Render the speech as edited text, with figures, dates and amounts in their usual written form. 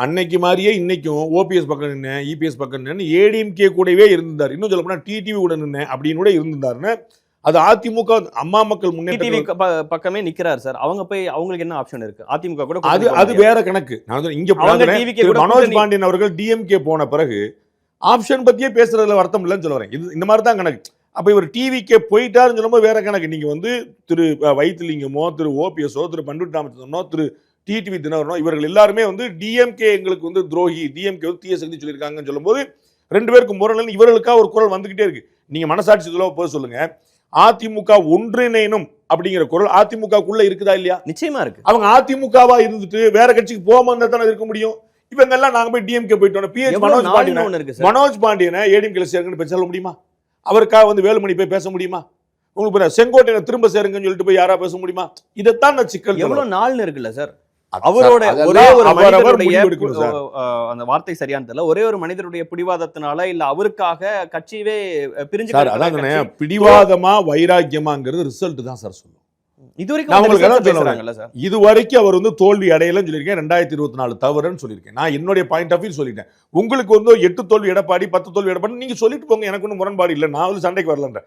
அன்னைக்கு மாதிரியே இன்னைக்கும் ஓபிஎஸ் பக்கம் நின்று இபிஎஸ் பக்கம் நின்று ஏடிஎம்கே கூடவே இருந்தார். இன்னும் சொல்ல போனா டிடிவி கூட நின்று அப்படின்னு கூட இருந்திருந்தாருன்னு அது அதிமுக அம்மா மக்கள் முன்னேற்ற பக்கமே நிக்கிறார் சார். அவங்க போய் அவங்களுக்கு என்ன ஆப்ஷன் இருக்கு? அதிமுக கூட அது வேற கணக்கு. நான் இங்க மனோஜ் பாண்டியன் அவர்கள் டிஎம்கே போன பிறகு ஆப்ஷன் பத்தியே பேசுறதுல வருத்தம் இல்லைன்னு சொல்ல வரேன். இது இந்த மாதிரி தான் கணக்கு. அப்ப இவர் டிவிக்கே போயிட்டாருன்னு சொல்லும்போது வேற கணக்கு. நீங்க வந்து திரு வைத்திலிங்கமோ திரு ஓபிஎஸ்ஓ திரு பண்ருட்டி ராமச்சந்திரனோ திரு டிடிவி தினகரனோ இவர்கள் எல்லாருமே வந்து டிஎம்கே எங்களுக்கு வந்து துரோகி, டிஎம்கே வந்து தீய சக்தி சொல்லியிருக்காங்கன்னு சொல்லும்போது ரெண்டு பேருக்கு முரண் இவர்களுக்காக ஒரு குரல் வந்துகிட்டே இருக்கு. நீங்க மனசாட்சி போய் சொல்லுங்க, அதிமுக ஒன்றிணைனும் அப்படிங்கிற குரல் அதிமுகக்குள்ள இருக்குதா இல்லையா? நிச்சயமா இருக்கு. அவங்க அதிமுகவா இருந்துட்டு வேற கட்சிக்கு போகாம தானே இருக்க முடியும். இவங்க எல்லாம் நாங்க போய் டிஎம்கே போயிட்டோம். மனோஜ் பாண்டியனை ஏடிஎம்கே சேருங்கன்னு பேச சொல்ல முடியுமா? அவருக்காக வந்து வேலுமணி போய் பேச முடியுமா? உங்களுக்கு செங்கோட்டையை திரும்ப சேருங்கன்னு சொல்லிட்டு போய் யாரா பேச முடியுமா? இதைத்தான் சிக்கல். எவ்வளவு நாள்னு இருக்குல்ல சார். அவரோட ஒரே ஒரு மனிதனுடைய அந்த வார்த்தை சரியான தெரியல, ஒரே ஒரு மனிதருடைய பிடிவாதத்தினால இல்ல அவருக்காக கட்சியவே பிரிஞ்சு அதான் பிடிவாதமா வைராக்கியமாங்கிறது ரிசல்ட் தான் சார் சொல்லும். இதுவரைக்கும் அவர் வந்து தோல்வி அடையலன்னு சொல்லியிருக்கேன். 2024 தவறுன்னு சொல்லியிருக்கேன். நான் என்னுடைய பாயிண்ட் ஆஃப் வியூ சொல்லிட்டேன். உங்களுக்கு வந்து 8 தோல்வி எடப்பாடி 10 தோல்வி எடப்பாடி நீங்க சொல்லிட்டு போங்க, எனக்கு ஒன்றும் முரண்பாடு இல்லை, நான் வந்து சண்டைக்கு வரலன்ற.